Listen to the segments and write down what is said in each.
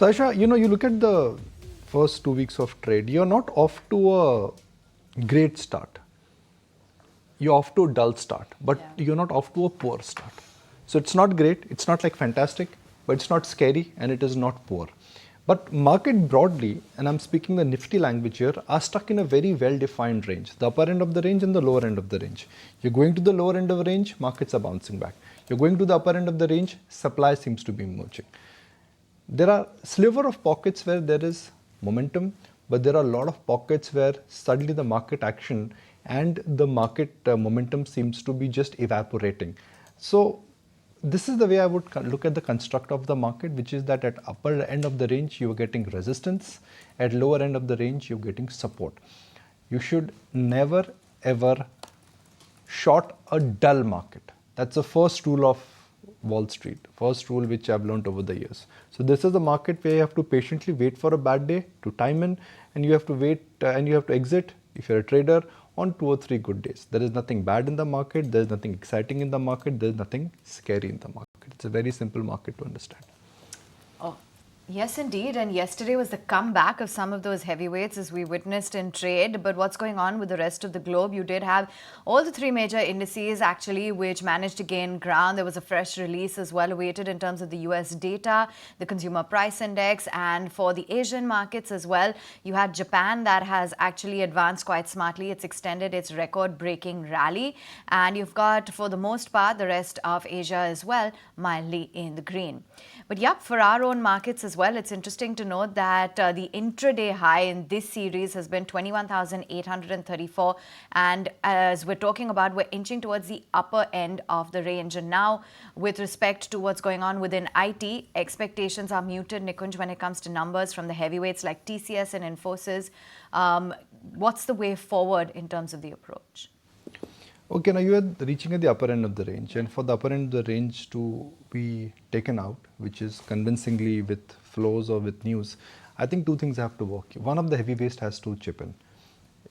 Sasha, you look at the first 2 weeks of trade, you're not off to a great start. You're off to a dull start, but you're not off to a poor start. So it's not great, it's not like fantastic, but it's not scary and it is not poor. But market broadly, and I'm speaking the Nifty language here, are stuck in a very well-defined range. The upper end of the range and the lower end of the range. You're going to the lower end of the range, markets are bouncing back. You're going to the upper end of the range, supply seems to be emerging. There are sliver of pockets where there is momentum, but there are a lot of pockets where suddenly the market action and the market momentum seems to be just evaporating. So this is the way I would look at the construct of the market, which is that at upper end of the range you are getting resistance, at lower end of the range you're getting support. You should never ever short a dull market. That's the first rule of Wall Street, first rule which I've learned over the years. So this is a market where you have to patiently wait for a bad day to time in, and you have to wait and you have to exit if you're a trader on 2 or 3 good days. There is nothing bad in the market, there is nothing exciting in the market, there is nothing scary in the market. It's a very simple market to understand. Oh, yes, indeed. And yesterday was the comeback of some of those heavyweights as we witnessed in trade. But what's going on with the rest of the globe? You did have all the 3 major indices actually which managed to gain ground. There was a fresh release as well awaited in terms of the US data, the consumer price index, and for the Asian markets as well. You had Japan that has actually advanced quite smartly. It's extended its record-breaking rally. And you've got, for the most part, the rest of Asia as well, mildly in the green. But yep, for our own markets as well, it's interesting to note that the intraday high in this series has been 21,834. And as we're talking about, we're inching towards the upper end of the range. And now, with respect to what's going on within IT, expectations are muted, Nikunj, when it comes to numbers from the heavyweights like TCS and Infosys. What's the way forward in terms of the approach? Okay, now you are reaching at the upper end of the range, and for the upper end of the range to be taken out, which is convincingly with flows or with news, I think 2 things have to work. One of the heavyweights has to chip in.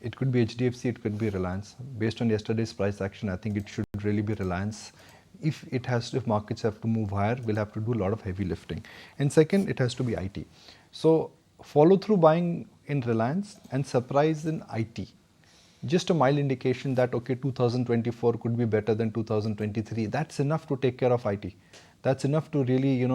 It could be HDFC, it could be Reliance. Based on yesterday's price action, I think it should really be Reliance. If markets have to move higher, we'll have to do a lot of heavy lifting. And second, it has to be IT. So follow through buying in Reliance and surprise in IT. Just a mild indication that, okay, 2024 could be better than 2023. That's enough to take care of IT. That's enough to really,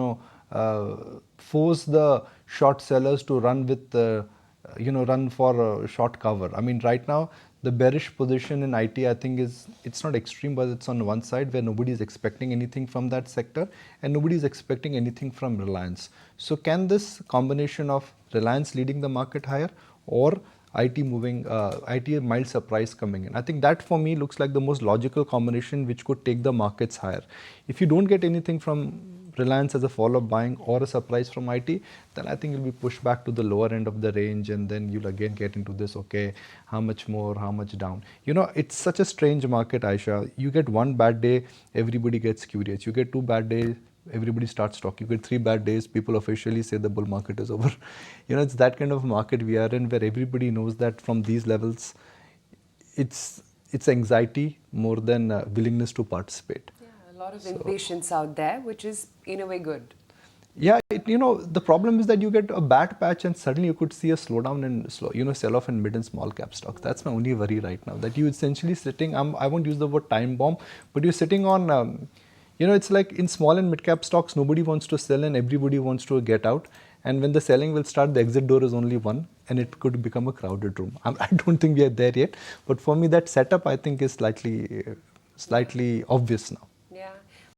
force the short sellers to run with, run for a short cover. I mean, right now, the bearish position in IT, I think it's not extreme, but it's on one side where nobody is expecting anything from that sector and nobody is expecting anything from Reliance. So can this combination of Reliance leading the market higher or IT moving, IT mild surprise coming in? I think that for me looks like the most logical combination which could take the markets higher. If you don't get anything from Reliance as a follow-up buying or a surprise from IT, then I think you'll be pushed back to the lower end of the range, and then you'll again get into this, okay, how much more, how much down? It's such a strange market, Aisha. You get one bad day, everybody gets curious. You get 2 bad days, everybody starts talking. You get 3 bad days, people officially say the bull market is over. It's that kind of market we are in where everybody knows that from these levels, it's anxiety more than willingness to participate. Yeah, a lot of impatience out there, which is in a way good. Yeah, the problem is that you get a bad patch and suddenly you could see a slowdown and sell-off in mid and small cap stocks. That's my only worry right now, that you essentially sitting, I won't use the word time bomb, but you're sitting on, it's like in small and mid cap stocks, nobody wants to sell and everybody wants to get out. And when the selling will start, the exit door is only one and it could become a crowded room. I don't think we are there yet. But for me, that setup, I think, is slightly obvious now.